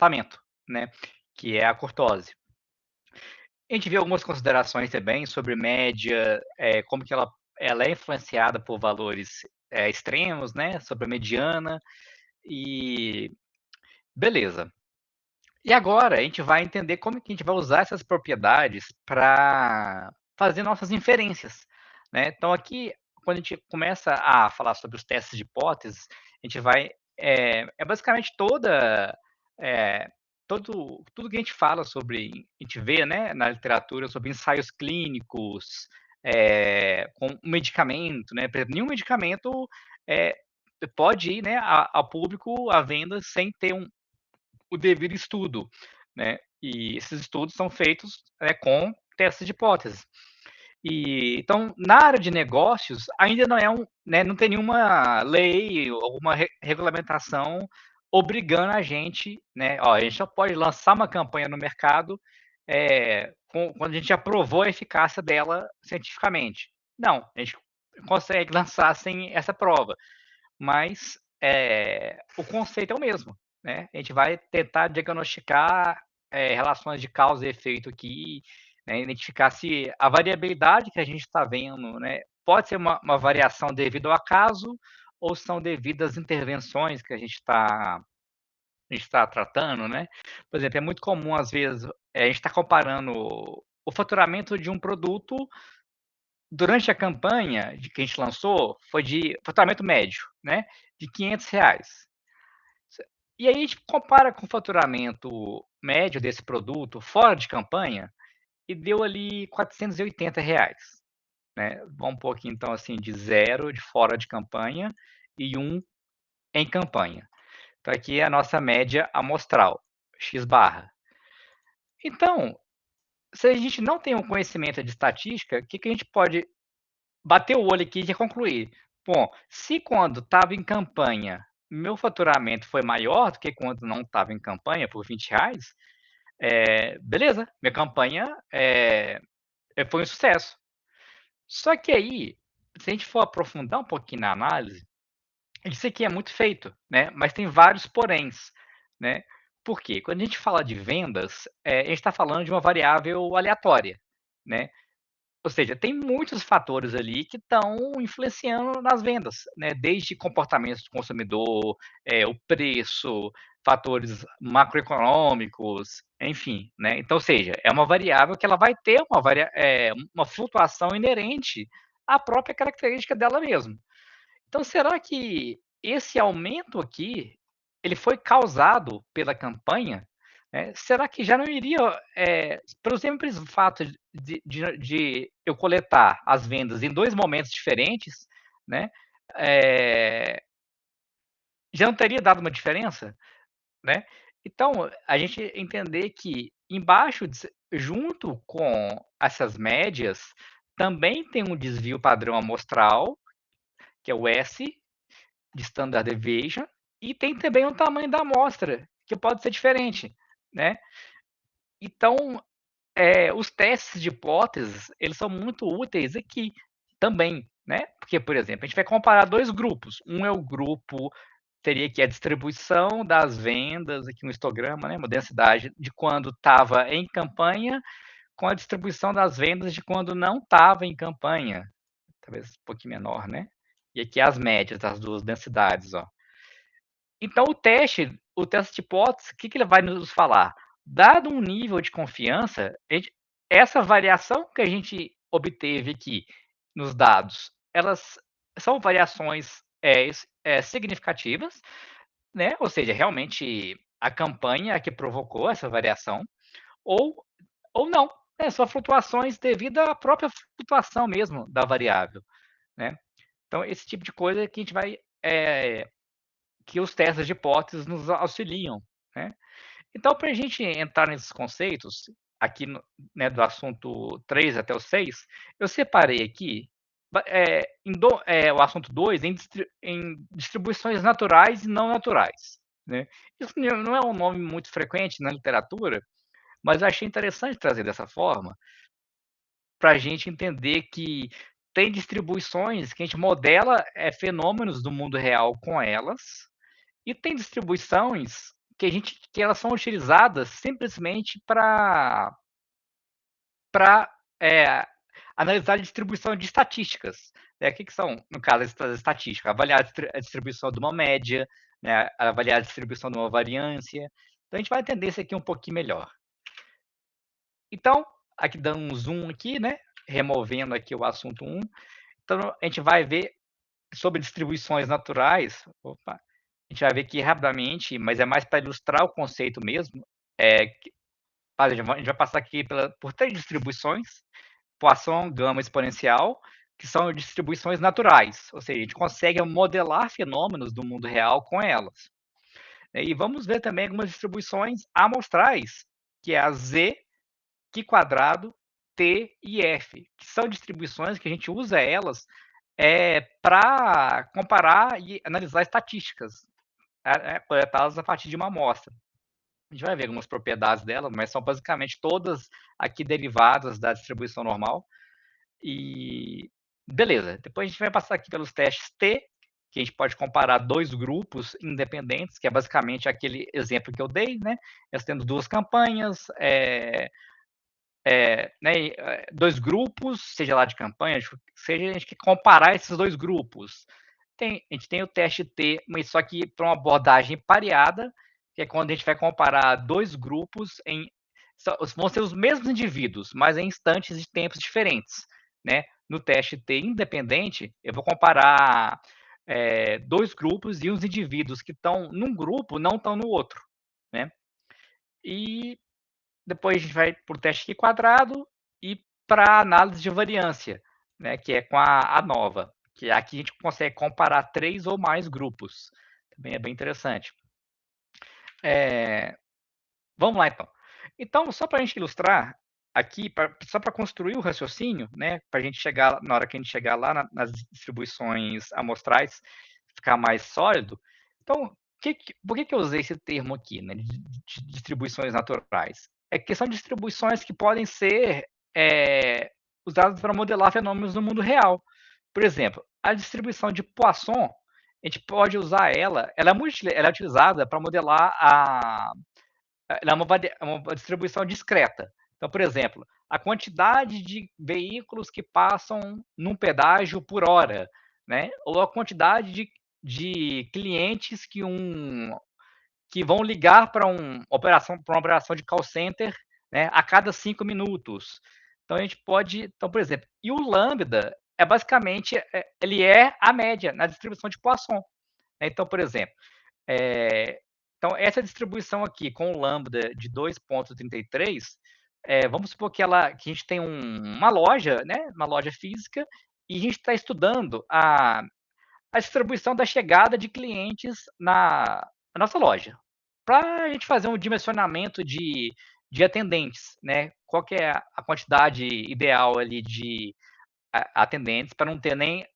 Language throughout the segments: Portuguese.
comportamento, né, que é a curtose. A gente vê algumas considerações também sobre média, como que ela é influenciada por valores, extremos, né, sobre a mediana, e beleza. E agora a gente vai entender como que a gente vai usar essas propriedades para fazer nossas inferências, né. Então aqui, quando a gente começa a falar sobre os testes de hipóteses, a gente vai é basicamente eh, tudo que a gente fala sobre a gente vê, né, na literatura sobre ensaios clínicos, com um medicamento, né, por exemplo, nenhum medicamento, eh, pode ir, né, a público, à venda, sem ter o devido estudo, né? E esses estudos são feitos, com testes de hipóteses. E então, na área de negócios, ainda não é né, não tem nenhuma lei ou alguma regulamentação obrigando a gente, né? Ó, a gente só pode lançar uma campanha no mercado quando a gente aprovou a eficácia dela cientificamente. Não, a gente consegue lançar sem essa prova, mas o conceito é o mesmo, né? A gente vai tentar diagnosticar relações de causa e efeito aqui, né? Identificar se a variabilidade que a gente está vendo, né, pode ser uma variação devido ao acaso ou são devidas às intervenções que a gente está tratando, né? Por exemplo, é muito comum, às vezes, a gente está comparando o faturamento de um produto durante a campanha que a gente lançou, foi de faturamento médio, né, de R$ 500. E aí a gente compara com o faturamento médio desse produto fora de campanha e deu ali R$ 480, né. Vamos pôr aqui então, assim, de zero de fora de campanha e um em campanha. Então aqui é a nossa média amostral, x barra. Então, se a gente não tem um conhecimento de estatística, o que que a gente pode bater o olho aqui e já concluir? Bom, se quando estava em campanha, meu faturamento foi maior do que quando não estava em campanha por R$ 20, beleza, minha campanha foi um sucesso. Só que aí, se a gente for aprofundar um pouquinho na análise, isso aqui é muito feito, né? Mas tem vários poréns, né? Por quê? Quando a gente fala de vendas, a gente está falando de uma variável aleatória, né? Ou seja, tem muitos fatores ali que estão influenciando nas vendas, né? Desde comportamentos do consumidor, o preço, fatores macroeconômicos, enfim, né? Então, ou seja, é uma variável que ela vai ter uma flutuação inerente à própria característica dela mesmo. Então, será que esse aumento aqui, ele foi causado pela campanha? Será que já não iria, pelo simples fato de eu coletar as vendas em 2 momentos diferentes, né, eh, já não teria dado uma diferença, né? Então, a gente entender que embaixo junto com essas médias, também tem um desvio padrão amostral, que é o S, de Standard Deviation, e tem também o tamanho da amostra, que pode ser diferente, né? Então, os testes de hipóteses, eles são muito úteis aqui também, né? Porque, por exemplo, a gente vai comparar 2 grupos. Um é o grupo teria aqui a distribuição das vendas, aqui no histograma, né, uma densidade de quando estava em campanha, com a distribuição das vendas de quando não estava em campanha. Talvez um pouquinho menor, né? E aqui as médias das 2 densidades, ó. Então o teste de hipótese, o que que ele vai nos falar? Dado um nível de confiança, essa variação que a gente obteve aqui nos dados, elas são variações significativas, né? Ou seja, realmente a campanha é que provocou essa variação, ou, ou não, né? São flutuações devido à própria flutuação mesmo da variável, né? Então, esse tipo de coisa que a gente vai que os testes de hipóteses nos auxiliam, né? Então, para a gente entrar nesses conceitos, aqui né, do assunto 3 até o 6, eu separei aqui o assunto 2 em distribuições naturais e não naturais, né? Isso não é um nome muito frequente na literatura, mas eu achei interessante trazer dessa forma, para a gente entender que tem distribuições que a gente modela fenômenos do mundo real com elas, e tem distribuições que elas são utilizadas simplesmente para analisar a distribuição de estatísticas. O que são, no caso, as estatísticas? Avaliar a distribuição de uma média, né, avaliar a distribuição de uma variância. Então, a gente vai entender isso aqui um pouquinho melhor. Então, aqui dando um zoom aqui, né, removendo aqui o assunto 1. Então, a gente vai ver sobre distribuições naturais. Opa, a gente vai ver aqui rapidamente, mas é mais para ilustrar o conceito mesmo. A gente vai passar aqui por 3 distribuições: Poisson, gama exponencial, que são distribuições naturais, ou seja, a gente consegue modelar fenômenos do mundo real com elas. E vamos ver também algumas distribuições amostrais, que é a Z, Q quadrado, T e F, que são distribuições que a gente usa elas para comparar e analisar estatísticas, coletadas a partir de uma amostra. A gente vai ver algumas propriedades dela, mas são basicamente todas aqui derivadas da distribuição normal. E beleza, depois a gente vai passar aqui pelos testes T, que a gente pode comparar 2 grupos independentes, que é basicamente aquele exemplo que eu dei, né? Nós temos 2 campanhas, né, 2 grupos, seja lá de campanha, seja a gente quer comparar esses 2 grupos. A gente tem o teste T, mas só que para uma abordagem pareada, que é quando a gente vai comparar 2 grupos vão ser os mesmos indivíduos, mas em instantes de tempos diferentes, né? No teste T independente, eu vou comparar 2 grupos e os indivíduos que estão num grupo não estão no outro, né? E depois a gente vai para o teste Q quadrado e para a análise de variância, né, que é com a ANOVA, que aqui a gente consegue comparar 3 ou mais grupos. Também é bem interessante. Vamos lá, então. Então, só para a gente ilustrar aqui, só para construir o raciocínio, né, para a gente chegar, na hora que a gente chegar lá nas distribuições amostrais, ficar mais sólido. Então, por que eu usei esse termo aqui, né, de distribuições naturais? É que são distribuições que podem ser usadas para modelar fenômenos no mundo real. Por exemplo, a distribuição de Poisson, a gente pode usar ela é utilizada para modelar ela é uma distribuição discreta. Então, por exemplo, a quantidade de veículos que passam num pedágio por hora, né? Ou a quantidade de clientes que vão ligar para uma operação de call center, né, a cada 5 minutos. Então, a gente pode, então, por exemplo, e o lambda é basicamente, ele é a média na distribuição de Poisson. Então, por exemplo, então essa distribuição aqui com o lambda de 2,33, vamos supor que a gente tem uma loja, né, uma loja física, e a gente está estudando a distribuição da chegada de clientes na nossa loja, para a gente fazer um dimensionamento de atendentes, né? Qual que é a quantidade ideal ali de atendentes para não ter nem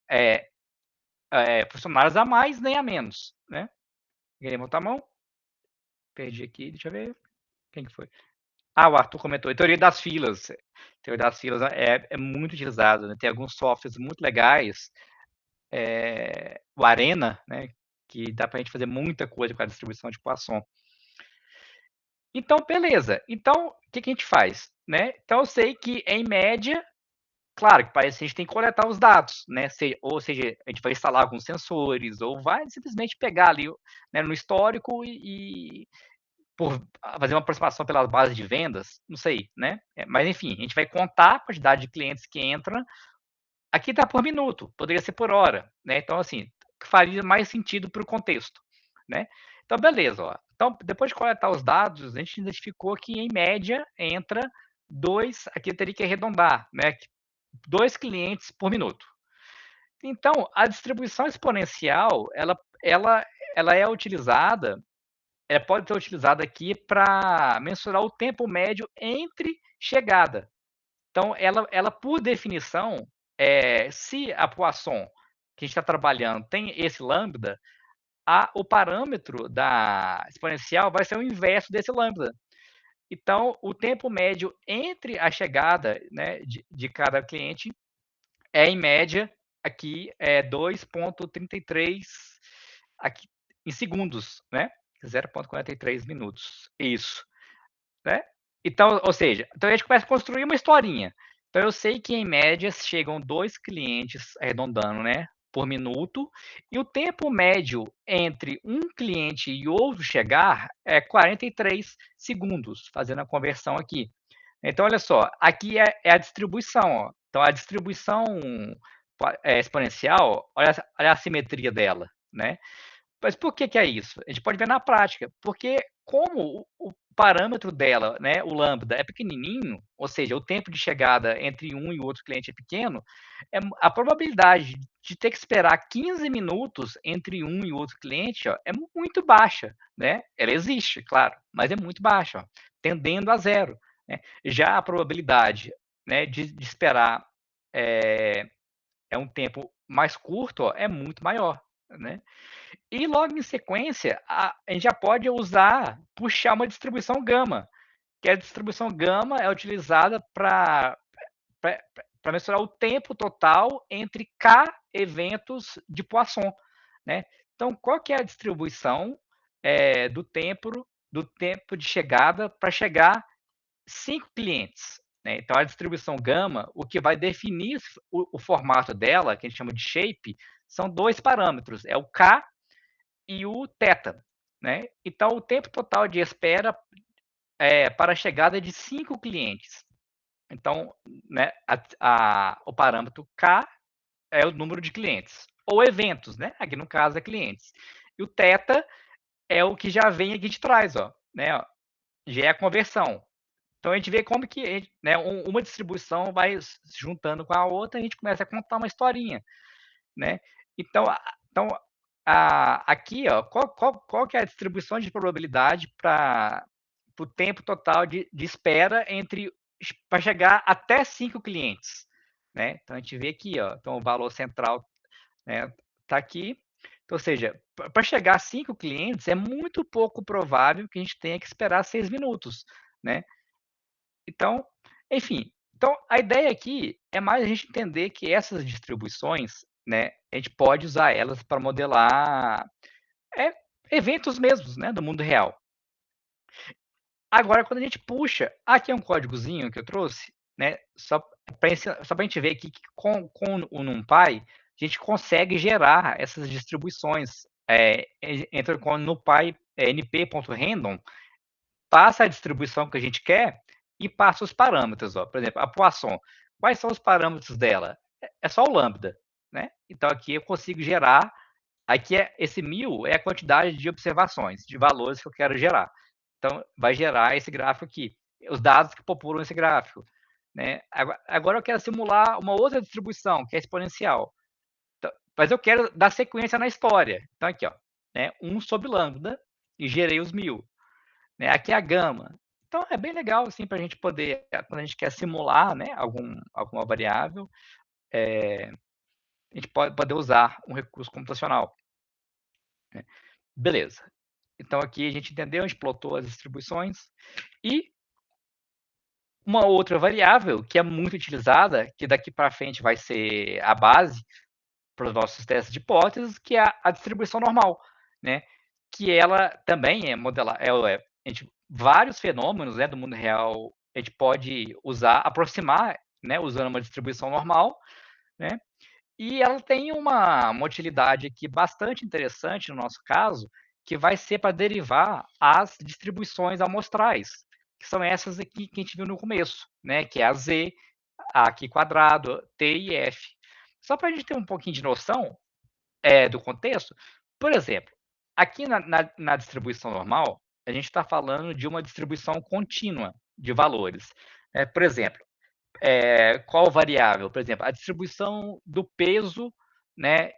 funcionários a mais nem a menos, né? Queria botar a mão? Perdi aqui, deixa eu ver. Quem que foi? O Arthur comentou. A teoria das filas. A teoria das filas é muito utilizada, né? Tem alguns softwares muito legais. O Arena, né? Que dá para a gente fazer muita coisa com a distribuição de Poisson. Então, beleza. Então, o que a gente faz? Né? Então, eu sei que, em média, claro que parece que a gente tem que coletar os dados, né? Ou seja, a gente vai instalar alguns sensores, ou vai simplesmente pegar ali, né, no histórico e por fazer uma aproximação pela base de vendas, não sei, né? Mas enfim, a gente vai contar a quantidade de clientes que entram. Aqui está por minuto, poderia ser por hora, né? Então, assim, faria mais sentido para o contexto, né? Então, beleza, ó. Então, depois de coletar os dados, a gente identificou que, em média, entra 2, aqui eu teria que arredondar, né? 2 clientes por minuto. Então, a distribuição exponencial, ela é utilizada, pode ser utilizada aqui para mensurar o tempo médio entre chegada. Então, ela por definição, se a Poisson que a gente está trabalhando tem esse lambda, o parâmetro da exponencial vai ser o inverso desse lambda. Então, o tempo médio entre a chegada, né, de cada cliente em média, aqui 2,33 aqui em segundos, né? 0,43 minutos. Isso, né? Então, ou seja, então a gente começa a construir uma historinha. Então eu sei que em média chegam 2 clientes, arredondando, né, por minuto, e o tempo médio entre um cliente e outro chegar é 43 segundos, fazendo a conversão aqui. Então, olha só, aqui é a distribuição, ó. Então, a distribuição exponencial, olha a simetria dela, né? Mas por que é isso? A gente pode ver na prática, porque como o parâmetro dela, né, o lambda, é pequenininho, ou seja, o tempo de chegada entre um e outro cliente é pequeno, a probabilidade de ter que esperar 15 minutos entre um e outro cliente, ó, é muito baixa, né? Ela existe, claro, mas é muito baixa, ó, tendendo a zero, né? Já a probabilidade, né, de esperar é um tempo mais curto, ó, é muito maior, né? E logo em sequência, a gente já pode usar, puxar uma distribuição gama, que a distribuição gama é utilizada para mensurar o tempo total entre K eventos de Poisson, né? Então, qual que é a distribuição do tempo de chegada para chegar 5 clientes? Né? Então, a distribuição gama, o que vai definir o formato dela, que a gente chama de shape, são dois parâmetros, é o K e o θ, né? Então, o tempo total de espera para a chegada de 5 clientes. Então, né, o parâmetro K é o número de clientes, ou eventos, né? Aqui no caso é clientes. E o θ é o que já vem aqui de trás, ó, né? Ó, já é a conversão. Então a gente vê como que, né, uma distribuição vai se juntando com a outra, e a gente começa a contar uma historinha, né? Então, então aqui, ó, qual que é a distribuição de probabilidade para o tempo total de espera para chegar até 5 clientes, né? Então a gente vê aqui, ó, então o valor central, né, tá aqui. Então, ou seja, para chegar a 5 clientes é muito pouco provável que a gente tenha que esperar 6 minutos, né? Então, enfim, então a ideia aqui é mais a gente entender que essas distribuições, né, a gente pode usar elas para modelar é, eventos mesmos, né, do mundo real. Agora, quando a gente puxa, aqui é um códigozinho que eu trouxe, né, só para a gente ver aqui que com o NumPy, a gente consegue gerar essas distribuições. Entra com o NumPy np.random, passa a distribuição que a gente quer e passa os parâmetros. Ó. Por exemplo, a Poisson. Quais são os parâmetros dela? É só o lambda. Né? Então, aqui eu consigo gerar. Aqui esse 1000 é a quantidade de observações, de valores que eu quero gerar. Então, vai gerar esse gráfico aqui. Os dados que populam esse gráfico. Né? Agora eu quero simular uma outra distribuição, que é exponencial. Então, mas eu quero dar sequência na história. Então, aqui, ó, né, 1 sobre lambda, e gerei os 1000. Né? Aqui é a gama. Então é bem legal assim para a gente poder, quando a gente quer simular, né, alguma variável, a gente pode poder usar um recurso computacional. Né? Beleza. Então aqui a gente entendeu, a gente plotou as distribuições e uma outra variável que é muito utilizada, que daqui para frente vai ser a base para os nossos testes de hipóteses, que é a distribuição normal, né? Que ela também é modelar, vários fenômenos, né, do mundo real a gente pode usar, aproximar, né, usando uma distribuição normal, né? E ela tem uma utilidade aqui bastante interessante no nosso caso, que vai ser para derivar as distribuições amostrais, que são essas aqui que a gente viu no começo, né? Que é a Z, a aqui quadrado, T e F. Só para a gente ter um pouquinho de noção do contexto, por exemplo, aqui na distribuição normal, a gente está falando de uma distribuição contínua de valores. Por exemplo, qual variável? Por exemplo, a distribuição do peso, né,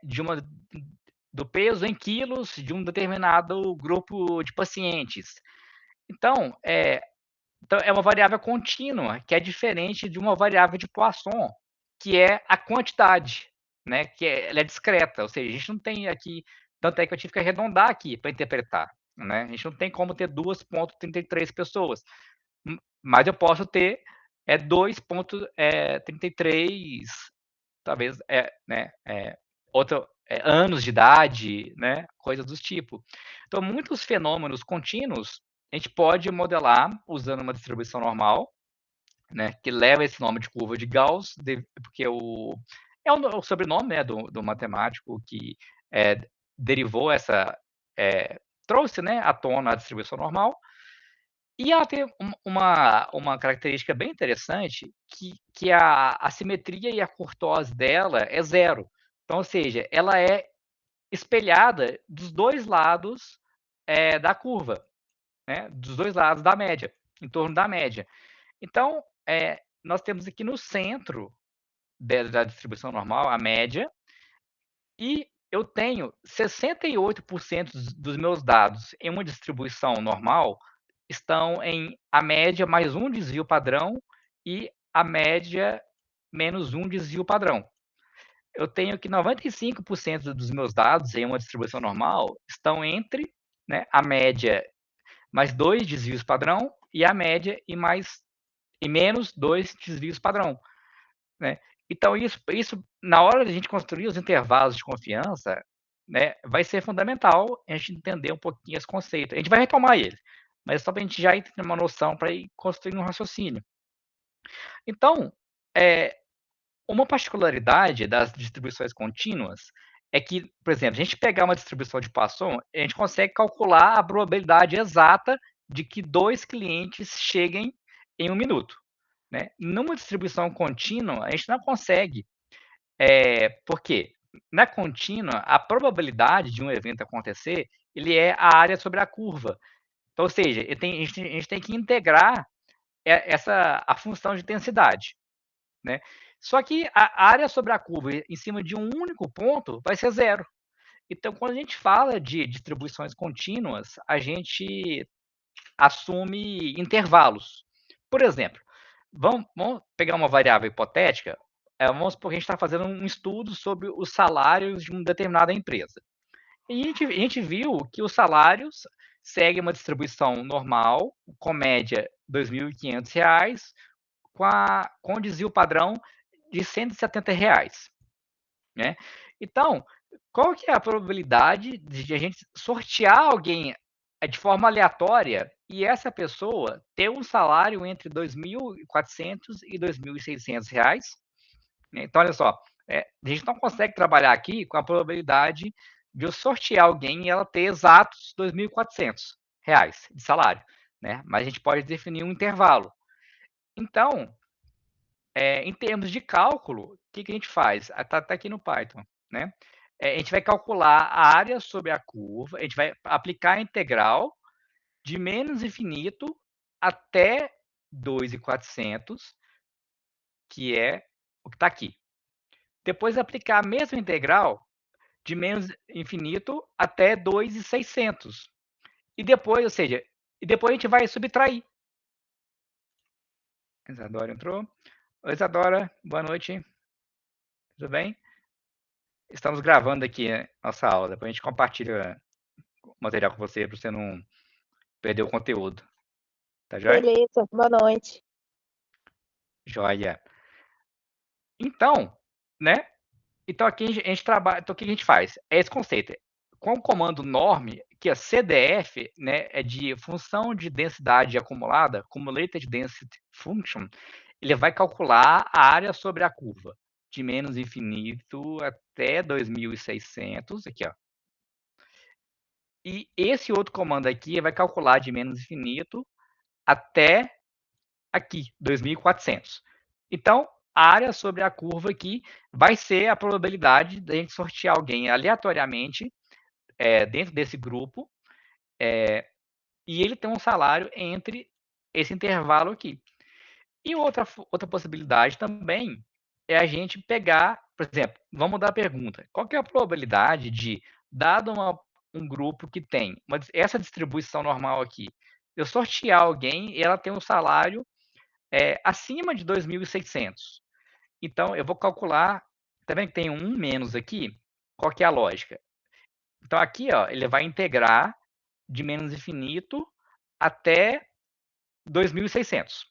do peso em quilos de um determinado grupo de pacientes. Então, é uma variável contínua, que é diferente de uma variável de Poisson, que é a quantidade, né? Ela é discreta, ou seja, a gente não tem aqui, tanto é que eu tive que arredondar aqui para interpretar, né? A gente não tem como ter 2,33 pessoas, mas eu posso ter 2,33, talvez, né? anos de idade, né? Coisas do tipo. Então, muitos fenômenos contínuos a gente pode modelar usando uma distribuição normal, né? Que leva esse nome de curva de Gauss, porque é o sobrenome, né, do matemático que derivou trouxe, né, à tona a distribuição normal. E ela tem uma característica bem interessante, que a simetria e a curtose dela é zero. Então, ou seja, ela é espelhada dos dois lados da curva, né? Dos dois lados da média, em torno da média. Então, nós temos aqui no centro da distribuição normal a média, e eu tenho 68% dos meus dados em uma distribuição normal estão em a média mais um desvio padrão e a média menos um desvio padrão. Eu tenho que 95% dos meus dados em uma distribuição normal estão entre, né, a média mais dois desvios padrão e a média e menos dois desvios padrão, né? Então, isso, na hora de a gente construir os intervalos de confiança, né, vai ser fundamental a gente entender um pouquinho esse conceito. A gente vai retomar ele, mas só para a gente já ter uma noção para ir construindo um raciocínio. Então, uma particularidade das distribuições contínuas é que, por exemplo, a gente pegar uma distribuição de Poisson, a gente consegue calcular a probabilidade exata de que dois clientes cheguem em um minuto, né? Numa distribuição contínua, a gente não consegue. Por quê? Na contínua, a probabilidade de um evento acontecer, ele é a área sobre a curva. Então, ou seja, a gente tem que integrar a função de densidade, né? Só que a área sobre a curva em cima de um único ponto vai ser zero. Então, quando a gente fala de distribuições contínuas, a gente assume intervalos. Por exemplo, vamos pegar uma variável hipotética. Vamos supor que a gente está fazendo um estudo sobre os salários de uma determinada empresa. E a gente viu que os salários seguem uma distribuição normal, com média R$ 2.500, com desvio padrão de R$ 170, né? Então, qual que é a probabilidade de a gente sortear alguém de forma aleatória e essa pessoa ter um salário entre R$ 2.400 e R$ 2.600? Então, olha só, a gente não consegue trabalhar aqui com a probabilidade de eu sortear alguém e ela ter exatos R$ 2.400 de salário, né? Mas a gente pode definir um intervalo. Então, em termos de cálculo, o que a gente faz? Está aqui no Python, né? A gente vai calcular a área sobre a curva, a gente vai aplicar a integral de menos infinito até 2.400, que é o que está aqui. Depois aplicar a mesma integral de menos infinito até 2.600. E depois, ou seja, depois a gente vai subtrair. Isadora entrou. Oi, Isadora, boa noite. Tudo bem? Estamos gravando aqui nossa aula. Depois a gente compartilha o material com você para você não perder o conteúdo. Tá joia? Beleza, boa noite. Joia. Então, né? Então aqui a gente trabalha. Então o que a gente faz? É esse conceito. Com o comando norm, que é CDF, né, é de função de densidade acumulada, Cumulated Density Function, ele vai calcular a área sobre a curva, de menos infinito até 2.600, aqui, ó. E esse outro comando aqui vai calcular de menos infinito até aqui, 2.400. Então, a área sobre a curva aqui vai ser a probabilidade de a gente sortear alguém aleatoriamente dentro desse grupo e ele tem um salário entre esse intervalo aqui. E outra possibilidade também é a gente pegar, por exemplo, vamos mudar a pergunta. Qual que é a probabilidade de, dado um grupo que tem essa distribuição normal aqui, eu sortear alguém e ela tem um salário acima de 2.600? Então, eu vou calcular, tá vendo que tem um menos aqui? Qual que é a lógica? Então, aqui, ó, ele vai integrar de menos infinito até 2.600.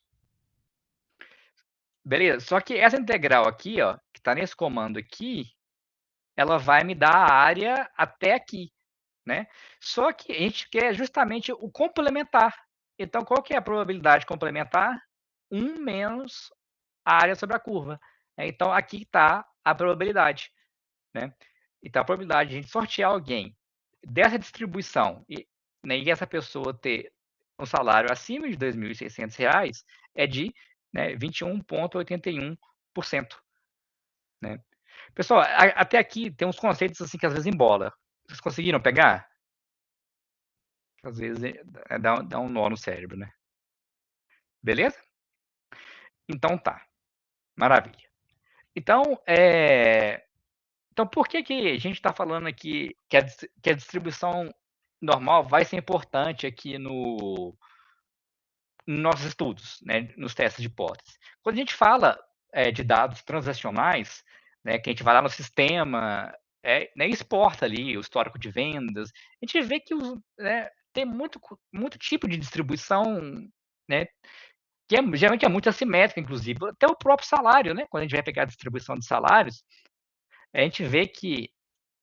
Beleza? Só que essa integral aqui, ó, que está nesse comando aqui, ela vai me dar a área até aqui, né? Só que a gente quer justamente o complementar. Então, qual que é a probabilidade complementar? 1 menos a área sobre a curva. Então, aqui está a probabilidade, né? Então, a probabilidade de a gente sortear alguém dessa distribuição né, e essa pessoa ter um salário acima de R$ 2.600 é de, né, 21,81%. Né? Pessoal, até aqui tem uns conceitos assim que às vezes embola. Vocês conseguiram pegar? Às vezes dá um nó no cérebro, né? Beleza? Então tá, maravilha. Então, então por que, que a gente está falando aqui que a distribuição normal vai ser importante aqui nos nossos estudos, né, nos testes de hipótese? Quando a gente fala de dados transacionais, né, que a gente vai lá no sistema, né, exporta ali o histórico de vendas, a gente vê que tem muito tipo de distribuição, né, que geralmente é muito assimétrica, inclusive. Até o próprio salário, né? Quando a gente vai pegar a distribuição de salários, a gente vê que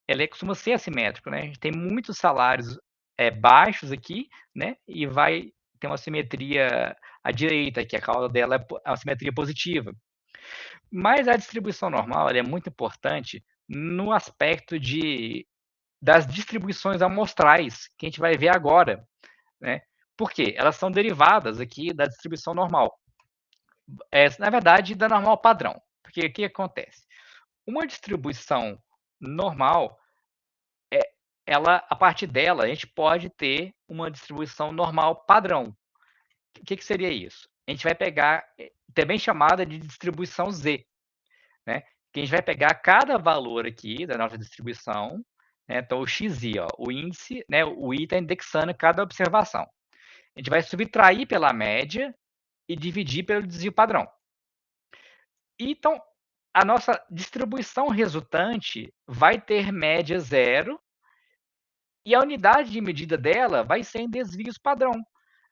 ela costuma ser assimétrico, né? A gente tem muitos salários baixos aqui, né? E vai ter uma simetria à direita, que a causa dela é uma simetria positiva. Mas a distribuição normal é muito importante no aspecto das distribuições amostrais, que a gente vai ver agora, né? Por quê? Elas são derivadas aqui da distribuição normal. Na verdade, da normal padrão. Porque o que acontece? Uma distribuição normal, a partir dela, a gente pode ter uma distribuição normal padrão. O que seria isso? A gente vai pegar, também chamada de distribuição Z, né? Que a gente vai pegar cada valor aqui da nossa distribuição, né? Então o XI, ó, o índice, né? O I está indexando cada observação. A gente vai subtrair pela média e dividir pelo desvio padrão. Então, a nossa distribuição resultante vai ter média zero e a unidade de medida dela vai ser em desvios padrão.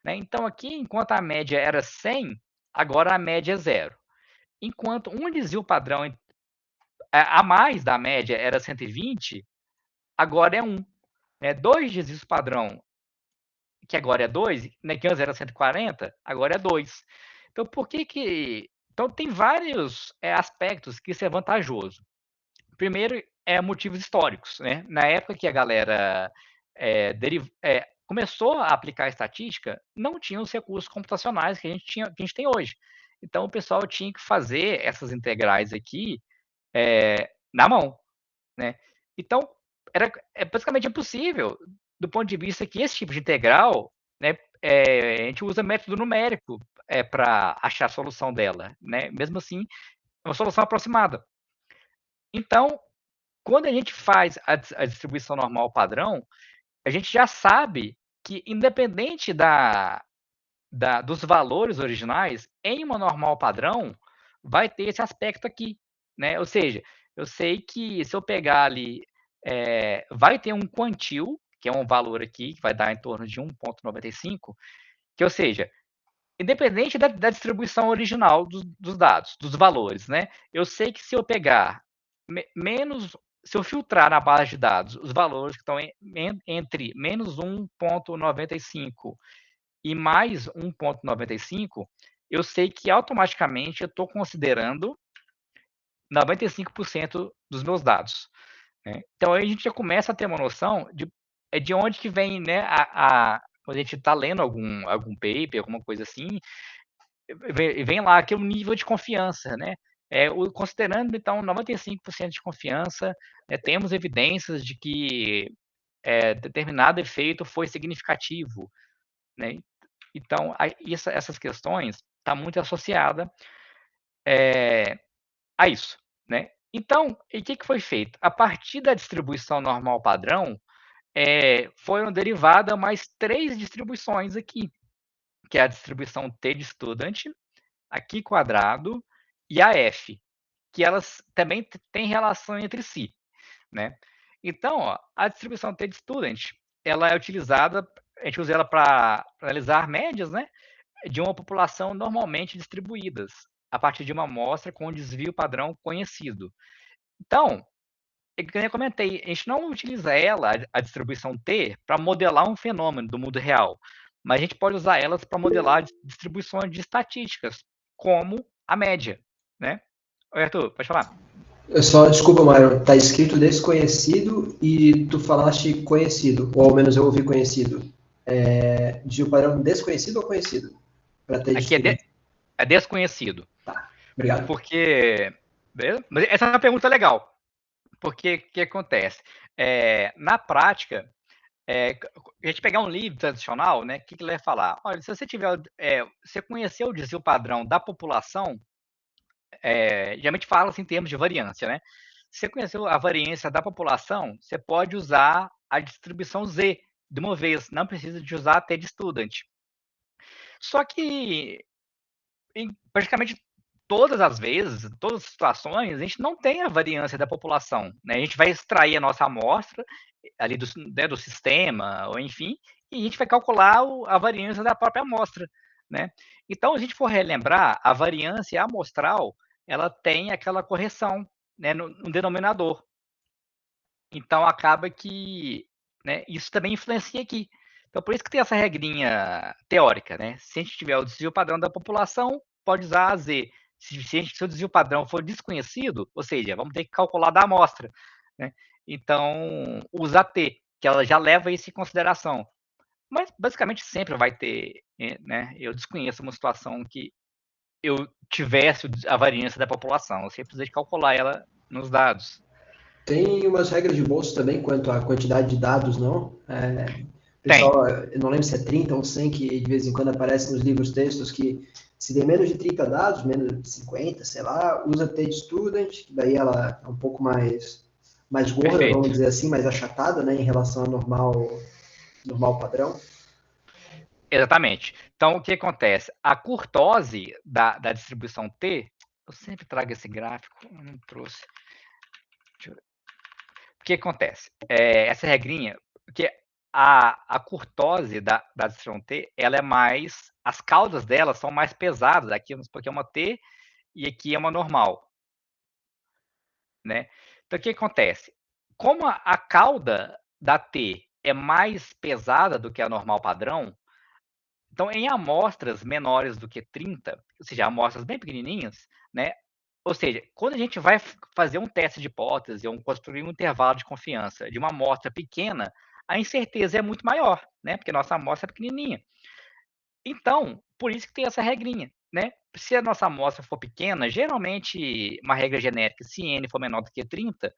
Né? Então, aqui, enquanto a média era 100, agora a média é zero. Enquanto um desvio padrão a mais da média era 120, agora é 1. Né? Dois desvios padrão, que agora é 2, né? Que antes era 140, agora é 2. Então, por que que... Então, tem vários aspectos que isso é vantajoso. Primeiro motivos históricos, né? Na época que a galera começou a aplicar a estatística, não tinha os recursos computacionais que a gente tem hoje. Então o pessoal tinha que fazer essas integrais aqui na mão, né? Então é basicamente impossível do ponto de vista que esse tipo de integral, né? A gente usa método numérico para achar a solução dela, né? Mesmo assim, é uma solução aproximada. Então, quando a gente faz a distribuição normal padrão, a gente já sabe que, independente dos valores originais, em uma normal padrão, vai ter esse aspecto aqui. Né? Ou seja, eu sei que se eu pegar ali, vai ter um quantil, que é um valor aqui, que vai dar em torno de 1,95, que, ou seja, independente da distribuição original dos dados, dos valores, né? Eu sei que se eu pegar menos, se eu filtrar na base de dados os valores que estão entre menos 1,95 e mais 1,95, eu sei que automaticamente eu estou considerando 95% dos meus dados. Né? Então aí a gente já começa a ter uma noção de onde que vem, né, quando a gente está lendo algum paper, alguma coisa assim, vem lá aquele nível de confiança, né? Considerando, então, 95% de confiança, temos evidências de que determinado efeito foi significativo, né? Então, essas questões estão muito associadas a isso, né? Então, o que foi feito? A partir da distribuição normal padrão, foram derivadas mais 3 distribuições aqui, que é a distribuição T de student, aqui quadrado e a F, que elas também têm relação entre si, né? Então, ó, a distribuição T de student, ela é utilizada, a gente usa ela para analisar médias, né, de uma população normalmente distribuídas, a partir de uma amostra com um desvio padrão conhecido. Então, é que eu comentei, a gente não utiliza ela, a distribuição T, para modelar um fenômeno do mundo real, mas a gente pode usar elas para modelar distribuições de estatísticas, como a média, né? Oi, Arthur, pode falar. Eu só, desculpa, Mário, tá escrito desconhecido e tu falaste conhecido, ou ao menos eu ouvi conhecido. De um padrão desconhecido ou conhecido? Para ter de Aqui estudo. é desconhecido, Tá, obrigado. porque... Mas essa é uma pergunta legal, porque o que acontece? Na prática, a gente pegar um livro tradicional, né, o que ele vai falar? Olha, se você tiver, você conhecer o desvio padrão da população, geralmente fala-se em termos de variância, né? Se você conheceu a variância da população, você pode usar a distribuição Z de uma vez, não precisa de usar até de student. Só que em praticamente todas as vezes, todas as situações, a gente não tem a variância da população, né? A gente vai extrair a nossa amostra ali do sistema, ou enfim, e a gente vai calcular a variância da própria amostra, né? Então, se a gente for relembrar, a variância amostral, ela tem aquela correção, né, no denominador. Então, acaba que, né, isso também influencia aqui. Então, por isso que tem essa regrinha teórica, né? Se a gente tiver o desvio padrão da população, pode usar a Z. Se o desvio padrão for desconhecido, ou seja, vamos ter que calcular da amostra, né? Então, usa T, que ela já leva isso em consideração. Mas, basicamente, sempre vai ter, né? Eu desconheço uma situação que eu tivesse a variância da população. Eu sempre precisei calcular ela nos dados. Tem umas regras de bolso também quanto à quantidade de dados, não? Tem, Pessoal, eu não lembro se é 30 ou 100 que de vez em quando aparece nos livros textos que se der menos de 30 dados, menos de 50, sei lá, usa TestStudent, que daí ela é um pouco mais gorda, vamos perfeito. dizer assim, mais achatada, né, em relação ao normal padrão. Exatamente. Então, o que acontece? A curtose da distribuição T, eu sempre trago esse gráfico, eu não trouxe. O que acontece? Essa regrinha, porque a curtose da distribuição T, ela é mais. As caudas dela são mais pesadas. Aqui, porque é uma T e aqui é uma normal. Né? Então, o que acontece? Como a cauda da T é mais pesada do que a normal padrão, então, em amostras menores do que 30, ou seja, amostras bem pequenininhas, né? Ou seja, quando a gente vai fazer um teste de hipótese ou construir um intervalo de confiança de uma amostra pequena, a incerteza é muito maior, né? Porque a nossa amostra é pequenininha. Então, por isso que tem essa regrinha, né? Se a nossa amostra for pequena, geralmente uma regra genérica, se n for menor do que 30,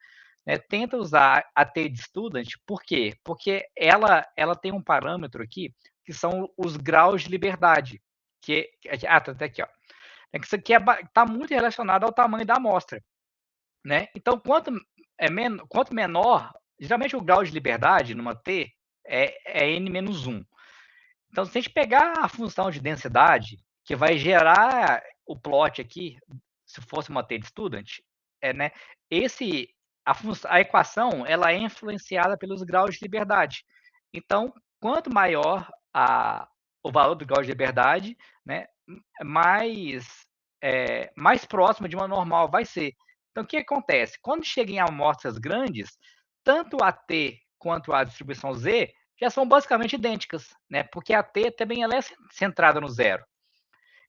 né, tenta usar a T de student, por quê? Porque ela tem um parâmetro aqui, que são os graus de liberdade, tá até aqui, ó. Isso aqui está muito relacionado ao tamanho da amostra, né? Então, quanto menor, geralmente o grau de liberdade numa T é n-1. Então, se a gente pegar a função de densidade, que vai gerar o plot aqui, se fosse uma T de student, né, esse, a equação ela é influenciada pelos graus de liberdade. Então, quanto maior o valor do grau de liberdade, né, mais próximo de uma normal vai ser. Então, o que acontece? Quando chega em amostras grandes, tanto a T quanto a distribuição Z já são basicamente idênticas, né? Porque a T também ela é centrada no zero.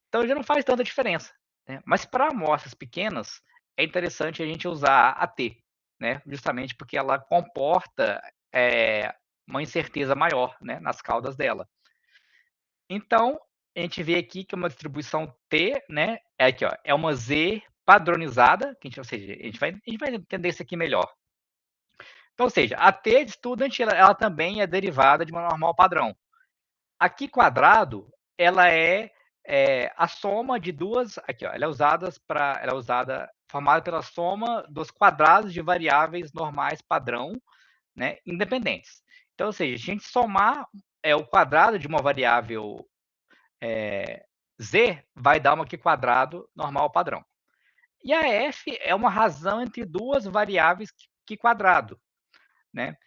Então já não faz tanta diferença. Né? Mas para amostras pequenas, é interessante a gente usar a T, né? Justamente porque ela comporta uma incerteza maior, né? Nas caudas dela. Então, a gente vê aqui que é uma distribuição T, né? É aqui, ó, é uma Z padronizada, ou seja, a gente vai entender isso aqui melhor. Então, ou seja, a T de student ela também é derivada de uma normal padrão. Aqui quadrado, ela é a soma de duas. Aqui, ó, ela é usada formada pela soma dos quadrados de variáveis normais padrão, né, independentes. Então, ou seja, se a gente somar o quadrado de uma variável z, vai dar uma aqui quadrado normal padrão. E a f é uma razão entre duas variáveis que quadrado, né?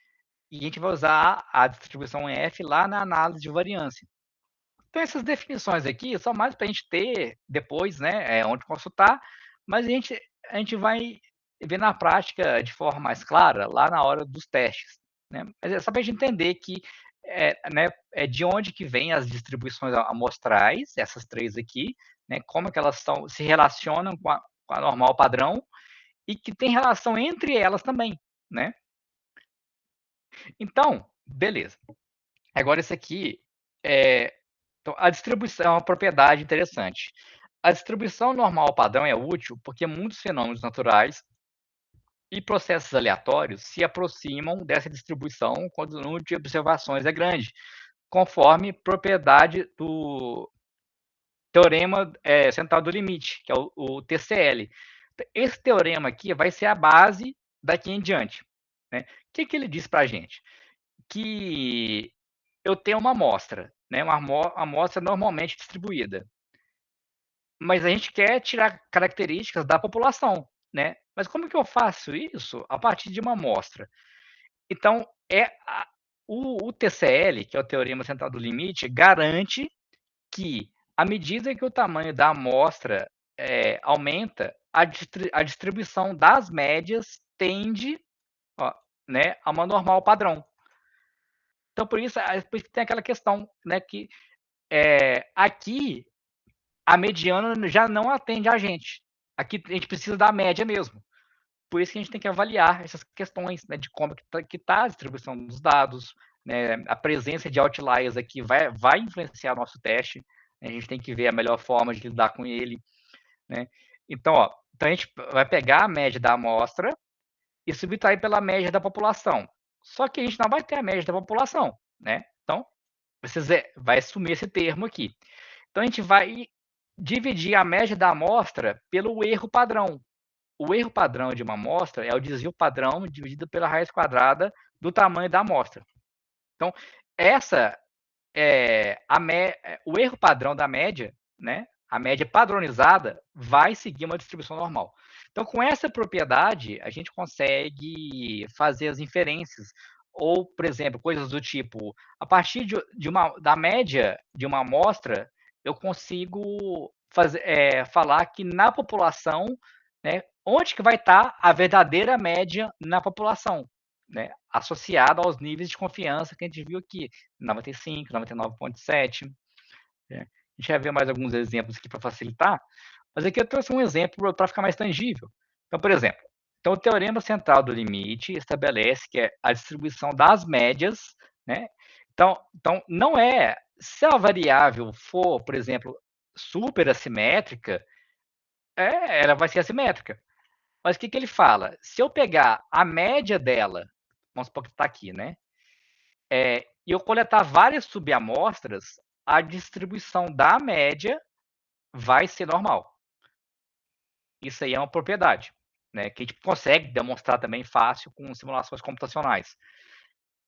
E a gente vai usar a distribuição f lá na análise de variância. Então, essas definições aqui são mais para a gente ter depois, né, onde consultar, mas a gente vai e ver na prática de forma mais clara lá na hora dos testes, né? Mas é só para a gente entender que né, de onde que vem as distribuições amostrais, essas três aqui, né? Como que elas se relacionam com a normal padrão e que tem relação entre elas também, né? Então, beleza. Agora esse aqui então, a distribuição é uma propriedade interessante. A distribuição normal padrão é útil porque muitos fenômenos naturais e processos aleatórios se aproximam dessa distribuição quando o número de observações é grande, conforme propriedade do teorema central do limite, que é o TCL. Esse teorema aqui vai ser a base daqui em diante. Né? O que ele diz para a gente? Que eu tenho uma amostra, né? Uma amostra normalmente distribuída, mas a gente quer tirar características da população, né? Mas como que eu faço isso a partir de uma amostra? Então, o TCL, que é o Teorema Central do Limite, garante que, à medida que o tamanho da amostra aumenta, a distribuição das médias tende né, a uma normal padrão. Então, por isso que tem aquela questão, né, que aqui a mediana já não atende a gente. Aqui a gente precisa da média mesmo. Por isso que a gente tem que avaliar essas questões, né, de como que tá a distribuição dos dados, né, a presença de outliers aqui vai influenciar o nosso teste, né, a gente tem que ver a melhor forma de lidar com ele, né. Então, então a gente vai pegar a média da amostra e subtrair pela média da população. Só que a gente não vai ter a média da população, né? Então, vai assumir esse termo aqui. Então, a gente vai dividir a média da amostra pelo erro padrão. O erro padrão de uma amostra é o desvio padrão dividido pela raiz quadrada do tamanho da amostra. Então, essa o erro padrão da média, né? A média padronizada vai seguir uma distribuição normal. Então, com essa propriedade, a gente consegue fazer as inferências. Ou, por exemplo, coisas do tipo, a partir da média de uma amostra, eu consigo falar que na população, né, onde que vai estar a verdadeira média na população, né, associada aos níveis de confiança que a gente viu aqui, 95, 99,7. A gente vai ver mais alguns exemplos aqui para facilitar, mas aqui eu trouxe um exemplo para ficar mais tangível. Então, por exemplo, então o teorema central do limite estabelece que é a distribuição das médias, né? Então não é, se a variável for, por exemplo, super assimétrica, ela vai ser assimétrica. Mas o que ele fala? Se eu pegar a média dela, vamos supor que está aqui, né? E eu coletar várias subamostras, a distribuição da média vai ser normal. Isso aí é uma propriedade, né? Que a gente consegue demonstrar também fácil com simulações computacionais.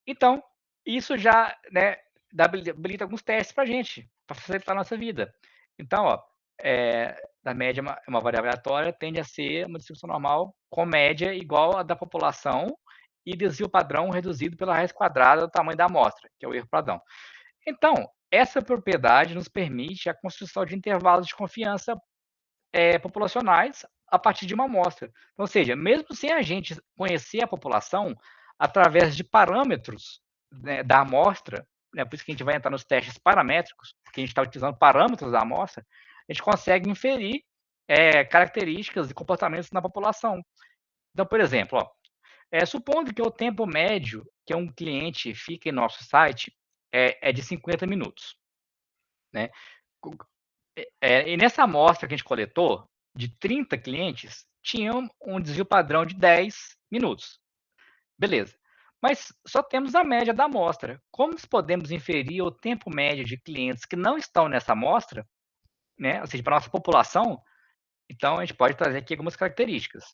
Então, isso já, né, habilita alguns testes para a gente, para facilitar a nossa vida. Então, a média é uma variável aleatória, tende a ser uma distribuição normal com média igual à da população e desvio padrão reduzido pela raiz quadrada do tamanho da amostra, que é o erro padrão. Então, essa propriedade nos permite a construção de intervalos de confiança populacionais a partir de uma amostra. Ou seja, mesmo sem a gente conhecer a população, através de parâmetros, né, da amostra, né, por isso que a gente vai entrar nos testes paramétricos, porque a gente está utilizando parâmetros da amostra, a gente consegue inferir características e comportamentos na população. Então, por exemplo, supondo que o tempo médio que um cliente fica em nosso site é de 50 minutos. Né? E nessa amostra que a gente coletou, de 30 clientes, tinha um desvio padrão de 10 minutos. Beleza. Mas só temos a média da amostra. Como podemos inferir o tempo médio de clientes que não estão nessa amostra, né? Ou seja, para a nossa população? Então, a gente pode trazer aqui algumas características.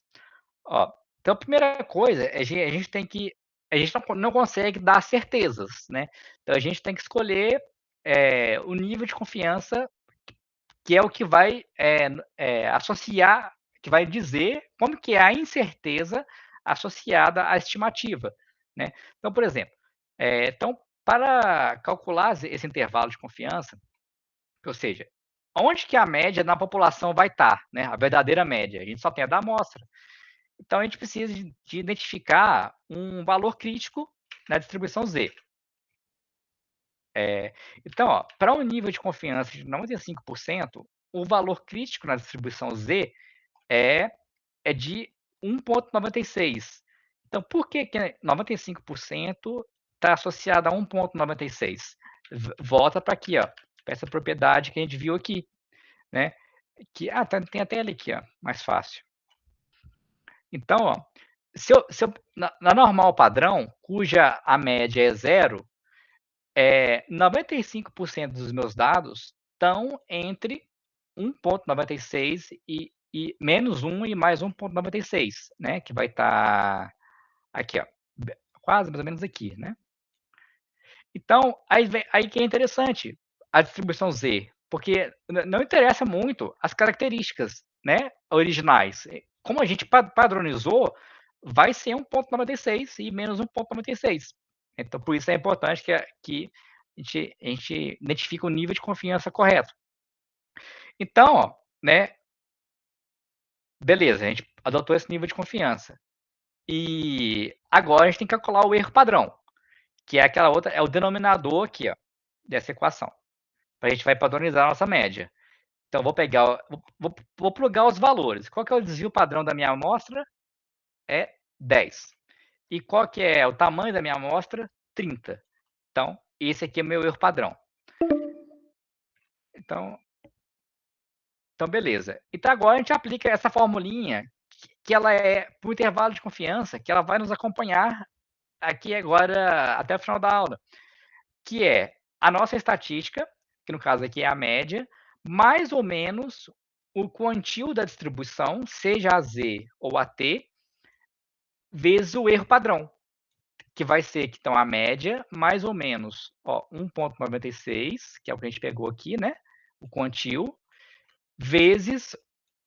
Então, a primeira coisa, a gente tem que. A gente não consegue dar certezas, né? Então, a gente tem que escolher o nível de confiança que é o que vai associar, que vai dizer como que é a incerteza associada à estimativa. Né? Então, por exemplo, para calcular esse intervalo de confiança, ou seja, onde que a média na população vai estar, né? A verdadeira média, a gente só tem a da amostra. Então, a gente precisa de identificar um valor crítico na distribuição Z. Então, para um nível de confiança de 95%, o valor crítico na distribuição Z é de 1,96. Então, por que 95% está associado a 1,96? Volta para aqui, para essa propriedade que a gente viu aqui, né? Tem até ele aqui, mais fácil. Então, na normal padrão, cuja a média é 0, 95% dos meus dados estão entre 1,96 e menos 1 e mais 1,96, né? Que vai estar aqui, quase mais ou menos aqui, né? Então, aí que é interessante a distribuição Z, porque não interessa muito as características, né, originais. Como a gente padronizou, vai ser 1,96 e menos 1,96. Então, por isso é importante que a gente identifique o nível de confiança correto. Então, né, beleza, a gente adotou esse nível de confiança. E agora a gente tem que calcular o erro padrão, que é aquela outra, é o denominador aqui, dessa equação. A gente vai padronizar a nossa média. Então, vou plugar os valores. Qual que é o desvio padrão da minha amostra? É 10. E qual que é o tamanho da minha amostra? 30. Então, esse aqui é o meu erro padrão. Então, beleza. Então, agora a gente aplica essa formulinha, que ela é para o intervalo de confiança, que ela vai nos acompanhar aqui agora até o final da aula, que é a nossa estatística, que no caso aqui é a média, mais ou menos o quantil da distribuição, seja a Z ou a T, vezes o erro padrão, que vai ser que então a média mais ou menos 1,96, que é o que a gente pegou aqui, né? O quantil, vezes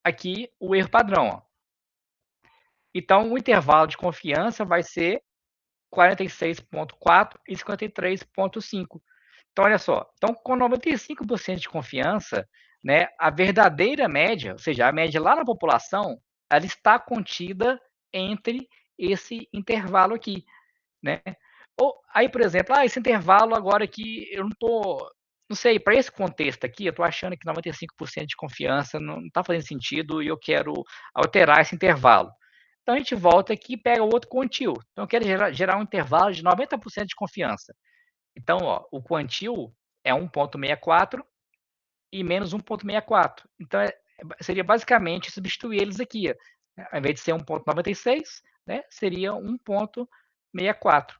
aqui o erro padrão. Ó. Então, o intervalo de confiança vai ser 46,4 e 53,5. Então, olha só. Então, com 95% de confiança, né, a verdadeira média, ou seja, a média lá na população, ela está contida entre esse intervalo aqui, né? Ou aí, por exemplo, esse intervalo agora aqui, eu não sei, para esse contexto aqui, eu estou achando que 95% de confiança não está fazendo sentido e eu quero alterar esse intervalo. Então, a gente volta aqui e pega o outro quantil. Então, eu quero gerar um intervalo de 90% de confiança. Então, o quantil é 1,64 e menos 1,64. Então, seria basicamente substituir eles aqui. Ao invés de ser 1,96, né, seria 1,64.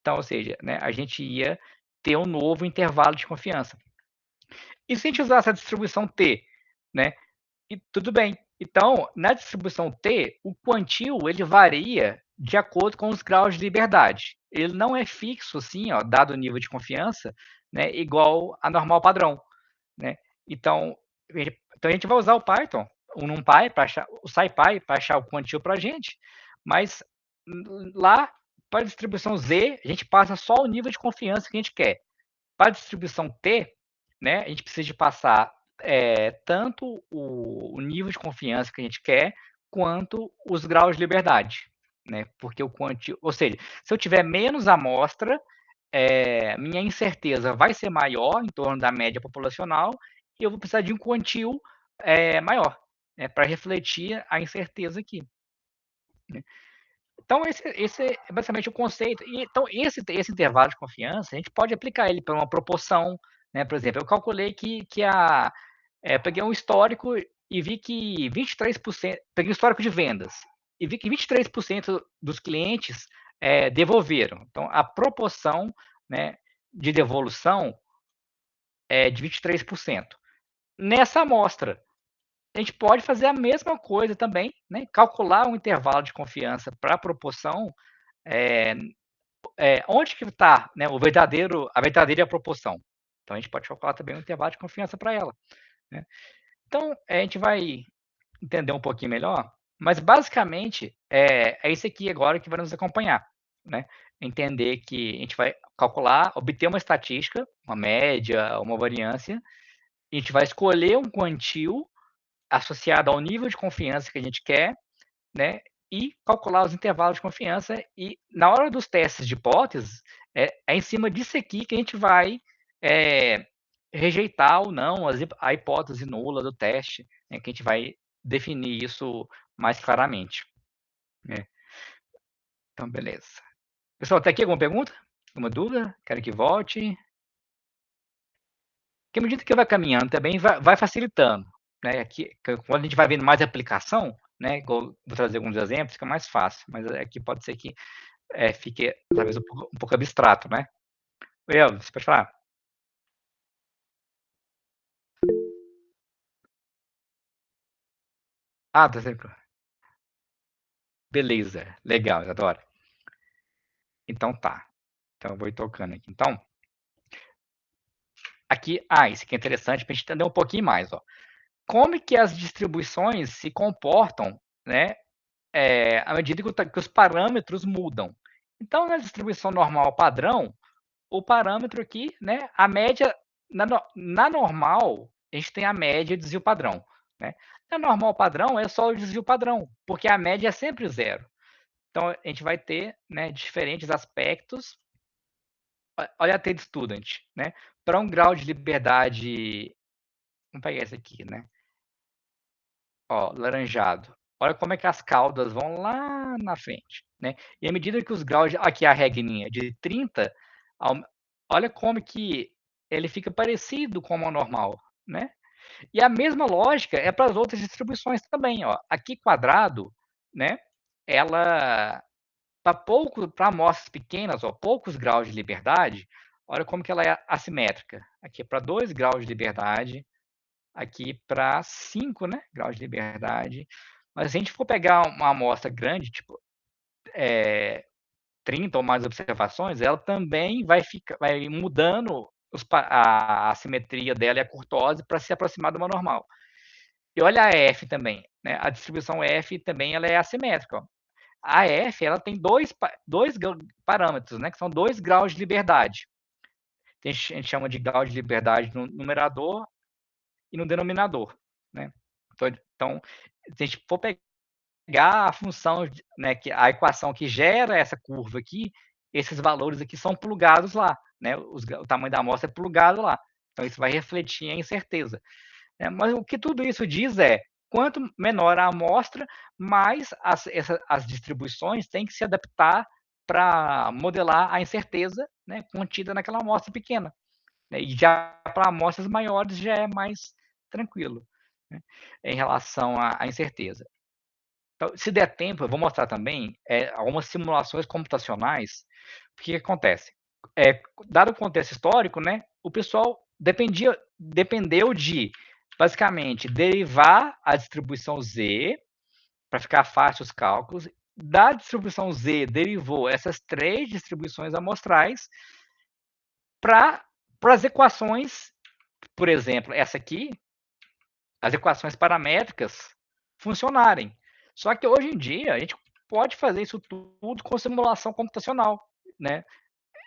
Então, ou seja, né, a gente ia ter um novo intervalo de confiança. E se a gente usar essa distribuição T, né, e tudo bem. Então, na distribuição T, o quantil ele varia de acordo com os graus de liberdade. Ele não é fixo, assim, dado o nível de confiança, né, igual a normal padrão. Né? Então, a gente vai usar o Python, o NumPy, o SciPy para achar o quantil para a gente, mas lá, para a distribuição Z, a gente passa só o nível de confiança que a gente quer. Para a distribuição T, né, a gente precisa de passar tanto o nível de confiança que a gente quer, quanto os graus de liberdade. Né? Porque o quantil, ou seja, se eu tiver menos amostra, minha incerteza vai ser maior em torno da média populacional e eu vou precisar de um quantil maior para refletir a incerteza aqui. Né? Então, esse é basicamente o conceito. Então, esse intervalo de confiança, a gente pode aplicar ele para uma proporção. Né? Por exemplo, eu calculei que peguei um histórico e vi que 23%, peguei um histórico de vendas, e vi que 23% dos clientes devolveram. Então, a proporção, né, de devolução é de 23%. Nessa amostra, a gente pode fazer a mesma coisa também, né, calcular um intervalo de confiança para a proporção, onde que está, né, a verdadeira proporção. Então, a gente pode calcular também um intervalo de confiança para ela. Né? Então, a gente vai entender um pouquinho melhor, mas basicamente é isso aqui agora que vai nos acompanhar, né? Entender que a gente vai calcular, obter uma estatística, uma média, uma variância, a gente vai escolher um quantil associado ao nível de confiança que a gente quer, né? e calcular os intervalos de confiança. E na hora dos testes de hipóteses, é em cima disso aqui que a gente vai rejeitar ou não a hipótese nula do teste, né, que a gente vai definir isso mais claramente. Né? Então, beleza. Pessoal, tem aqui alguma pergunta? Alguma dúvida? Quero que volte. Porque à medida que vai caminhando também vai facilitando. Né? Aqui, quando a gente vai vendo mais aplicação, né? Vou trazer alguns exemplos, fica mais fácil. Mas aqui pode ser que fique talvez um pouco abstrato, né? Elvis, você pode falar? Ah, tá certo. Beleza, legal, adoro. Então tá. Então eu vou ir tocando aqui. Então, aqui, isso aqui é interessante para a gente entender um pouquinho mais, ó. Como que as distribuições se comportam, né, à medida que os parâmetros mudam. Então, na distribuição normal padrão, o parâmetro aqui, né, a média, na normal, a gente tem a média e o desvio padrão. Né? Na normal padrão é só o desvio padrão, porque a média é sempre zero. Então, a gente vai ter, né, diferentes aspectos. Olha a TED Student, né? Para um grau de liberdade, vamos pegar esse aqui, né? Ó, laranjado. Olha como é que as caudas vão lá na frente, né? E à medida que os graus, aqui a regrinha de 30, olha como que ele fica parecido com o normal, né? E a mesma lógica é para as outras distribuições também, ó. Aqui quadrado, né? Ela para amostras pequenas, ó, poucos graus de liberdade, olha como que ela é assimétrica. Aqui é para 2 graus de liberdade, aqui para 5, né, graus de liberdade. Mas se a gente for pegar uma amostra grande, tipo 30 ou mais observações, ela também vai mudando a assimetria dela e a curtose para se aproximar de uma normal. E olha a F também, né? A distribuição F também ela é assimétrica. Ó. A F ela tem dois parâmetros, né? Que são 2 graus de liberdade. A gente chama de grau de liberdade no numerador e no denominador. Né? Então, se a gente for pegar a função, né, a equação que gera essa curva aqui, esses valores aqui são plugados lá. Né? O tamanho da amostra é plugado lá. Então, isso vai refletir a incerteza. Mas o que tudo isso diz é, quanto menor a amostra, mais as distribuições têm que se adaptar para modelar a incerteza, né, contida naquela amostra pequena. Né, e já para amostras maiores já é mais tranquilo, né, em relação à incerteza. Então, se der tempo, eu vou mostrar também algumas simulações computacionais. O que acontece? Dado o contexto histórico, né, o pessoal dependeu de, basicamente, derivar a distribuição Z, para ficar fácil os cálculos. Da distribuição Z, derivou essas 3 distribuições amostrais para as equações, por exemplo, essa aqui, as equações paramétricas funcionarem. Só que hoje em dia a gente pode fazer isso tudo com simulação computacional, né?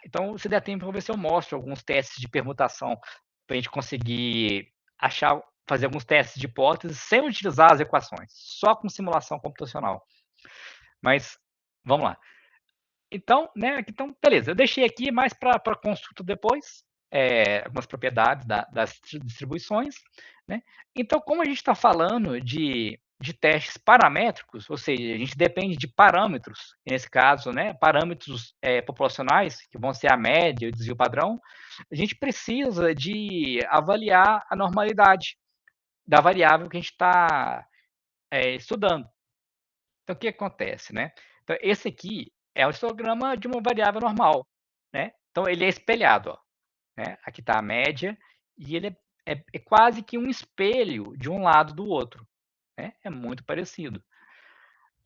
Então, se der tempo, eu vou ver se eu mostro alguns testes de permutação para a gente conseguir fazer alguns testes de hipóteses sem utilizar as equações, só com simulação computacional. Mas vamos lá. Então, né? Então, beleza. Eu deixei aqui mais para consulta depois algumas propriedades das distribuições. Né? Então, como a gente está falando de testes paramétricos, ou seja, a gente depende de parâmetros, nesse caso, né, parâmetros populacionais, que vão ser a média e o desvio padrão, a gente precisa de avaliar a normalidade da variável que a gente está estudando. Então, o que acontece? Né? Então, esse aqui é o histograma de uma variável normal. Né? Então, ele é espelhado. Ó. Né? Aqui está a média, e ele é quase que um espelho de um lado do outro. Né? É muito parecido.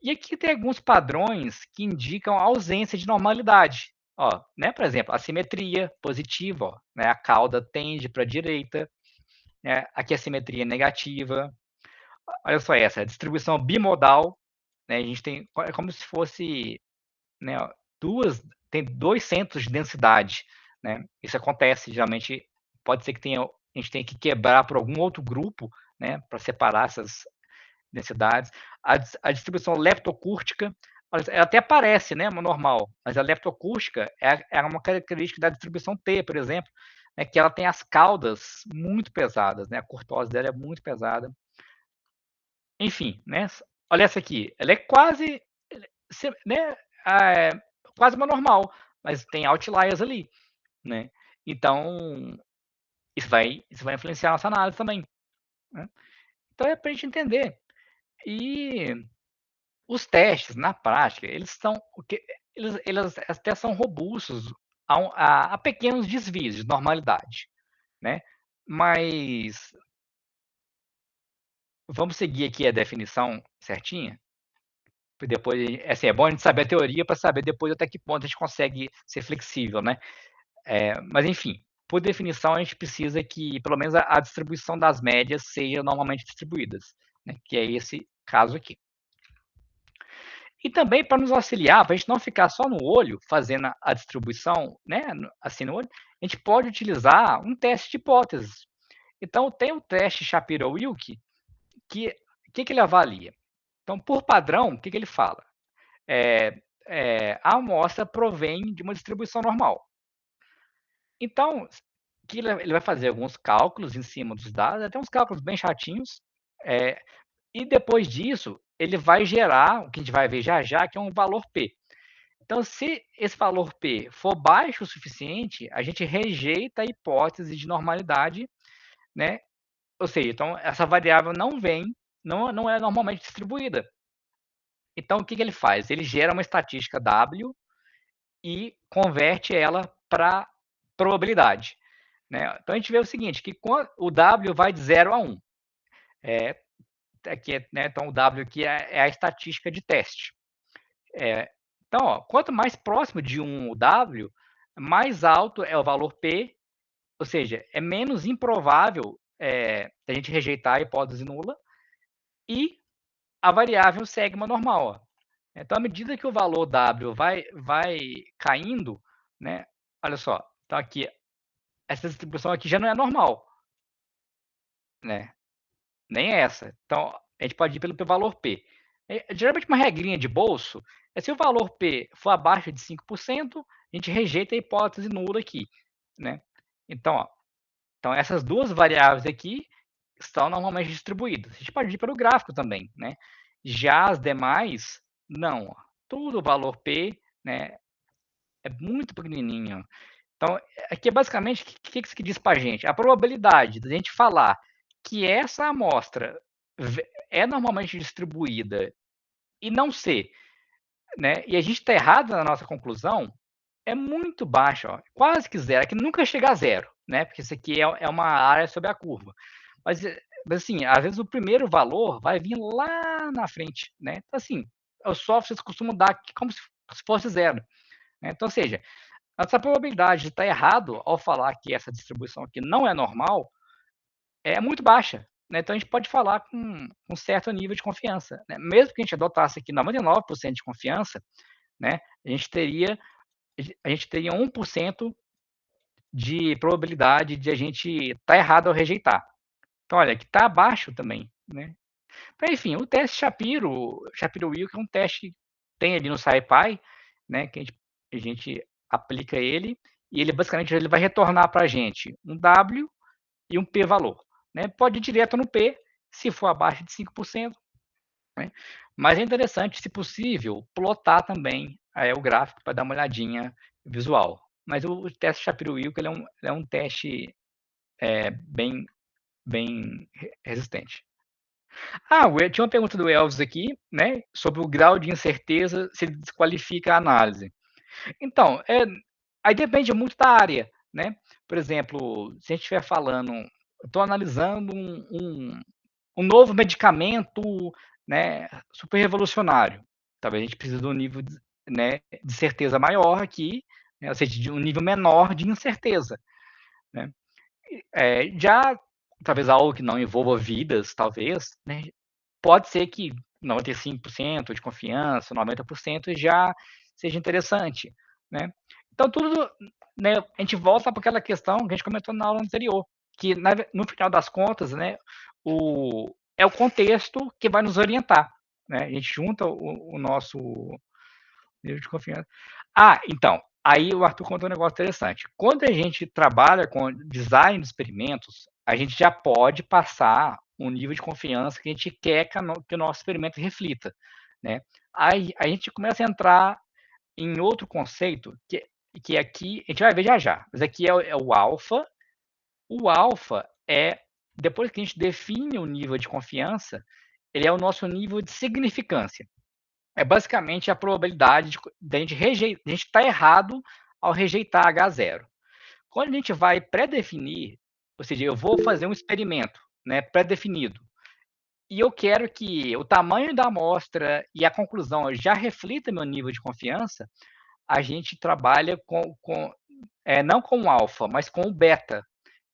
E aqui tem alguns padrões que indicam a ausência de normalidade. Ó, né? Por exemplo, a simetria positiva, ó, né? A cauda tende para a direita. Né? Aqui a simetria negativa. Olha só essa, a distribuição bimodal. Né? A gente tem, é como se fosse, né, tem 2 centros de densidade. Né? Isso acontece, geralmente, pode ser que a gente tenha que quebrar por algum outro grupo, né, para separar densidades. A distribuição leptocúrtica, ela até parece, né, normal, mas a leptocúrtica é uma característica da distribuição T, por exemplo, né, que ela tem as caudas muito pesadas, né, a curtose dela é muito pesada. Enfim, né, olha essa aqui, ela é quase, né, é, quase uma normal, mas tem outliers ali, né? Então, isso vai influenciar a nossa análise também, né? Então é para a gente entender. E os testes, na prática, eles são o que eles até são robustos a pequenos desvios de normalidade, né? Mas vamos seguir aqui a definição certinha? Depois, assim, é bom a gente saber a teoria para saber depois até que ponto a gente consegue ser flexível, né? Mas enfim, por definição, a gente precisa que pelo menos a distribuição das médias seja normalmente distribuídas, né? Que é esse caso aqui. E também para nos auxiliar, para a gente não ficar só no olho fazendo a distribuição, né, assim no olho, a gente pode utilizar um teste de hipóteses. Então, tem o teste Shapiro-Wilk, que ele avalia? Então, por padrão, o que ele fala? A amostra provém de uma distribuição normal. Então, que ele vai fazer alguns cálculos em cima dos dados, até uns cálculos bem chatinhos, e depois disso, ele vai gerar, o que a gente vai ver já já, que é um valor P. Então, se esse valor P for baixo o suficiente, a gente rejeita a hipótese de normalidade, né? Ou seja, então essa variável não é normalmente distribuída. Então, o que ele faz? Ele gera uma estatística W e converte ela para probabilidade, né? Então, a gente vê o seguinte, que o W vai de 0 a 1. Aqui, né, então, o W aqui é a estatística de teste. Então, ó, quanto mais próximo de 1 o W, mais alto é o valor P, ou seja, é menos improvável a gente rejeitar a hipótese nula, e a variável segue uma normal. Ó. Então, à medida que o valor W vai caindo, né, olha só, então aqui, essa distribuição aqui já não é normal, né? Nem essa. Então, a gente pode ir pelo valor P. Geralmente, uma regrinha de bolso é se o valor P for abaixo de 5%, a gente rejeita a hipótese nula aqui, né? Então, ó, então essas duas variáveis aqui estão normalmente distribuídas. A gente pode ir pelo gráfico também, né? Já as demais, não. Tudo o valor P, né, é muito pequenininho. Então, aqui é basicamente, o que isso diz para a gente? A probabilidade de a gente falar que essa amostra é normalmente distribuída e não ser, né? E a gente está errado na nossa conclusão, é muito baixa, ó, quase que zero, é que nunca chega a zero, né? Porque isso aqui é uma área sobre a curva. Mas assim, às vezes o primeiro valor vai vir lá na frente, né? Então, assim, os softwares costumam dar como se fosse zero. Né? Então, ou seja, essa probabilidade de estar errado ao falar que essa distribuição aqui não é normal é muito baixa. Né? Então, a gente pode falar com um certo nível de confiança. Né? Mesmo que a gente adotasse aqui 99% de confiança, né? a gente teria 1% de probabilidade de a gente estar errado ao rejeitar. Então, olha, que está abaixo também. Né? Então, enfim, o teste Shapiro-Wilk é um teste que tem ali no SciPy, né, que a gente aplica ele, e ele basicamente ele vai retornar para a gente um W e um P-valor. Né? Pode ir direto no P, se for abaixo de 5%. Né? Mas é interessante, se possível, plotar também o gráfico para dar uma olhadinha visual. Mas o teste Shapiro-Wilk ele é um teste bem, bem resistente. Tinha uma pergunta do Elvis aqui, né, sobre o grau de incerteza se ele desqualifica a análise. Então, aí depende muito da área, né? Por exemplo, se a gente estiver falando, estou analisando um novo medicamento, né, super revolucionário. Talvez a gente precise de um nível né, de certeza maior aqui, né, ou seja, de um nível menor de incerteza. Né? Já, talvez algo que não envolva vidas, talvez, né, pode ser que 95% de confiança, 90% já seja interessante. Né? Então, tudo, né, a gente volta para aquela questão que a gente comentou na aula anterior, que no final das contas, né, é o contexto que vai nos orientar, né? A gente junta o nosso nível de confiança. Então, aí o Arthur contou um negócio interessante. Quando a gente trabalha com design de experimentos, a gente já pode passar um nível de confiança que a gente quer que o nosso experimento reflita, né? Aí a gente começa a entrar em outro conceito que aqui a gente vai ver já já, mas aqui é o alfa. O alfa é, depois que a gente define o nível de confiança, ele é o nosso nível de significância. É basicamente a probabilidade de a gente estar errado ao rejeitar H0. Quando a gente vai pré-definir, ou seja, eu vou fazer um experimento, né, pré-definido, e eu quero que o tamanho da amostra e a conclusão já reflita meu nível de confiança, a gente trabalha não com o alfa, mas com o beta,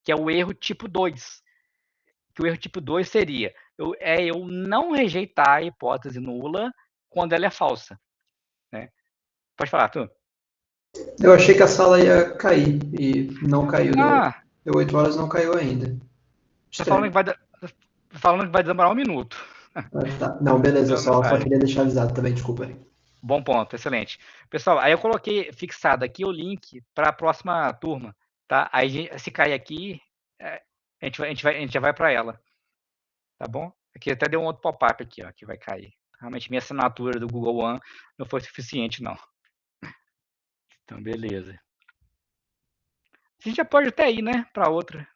que é o erro tipo 2. Que o erro tipo 2 seria eu não rejeitar a hipótese nula quando ela é falsa. Né? Pode falar, tu. Eu achei que a sala ia cair e não caiu. Ah, Deu 8 horas e não caiu ainda. tá falando Estranho. que vai demorar um minuto. Ah, tá. Não, beleza, só Mensagem. queria deixar avisado também, desculpa aí. Bom ponto, excelente. Pessoal, aí eu coloquei fixado aqui o link para a próxima turma, tá? Aí se cair aqui, a gente já vai para ela, tá bom? Aqui até deu um outro pop-up aqui, ó, que vai cair. Realmente minha assinatura do Google One não foi suficiente, não. Então, beleza. A gente já pode até ir, né, para outra.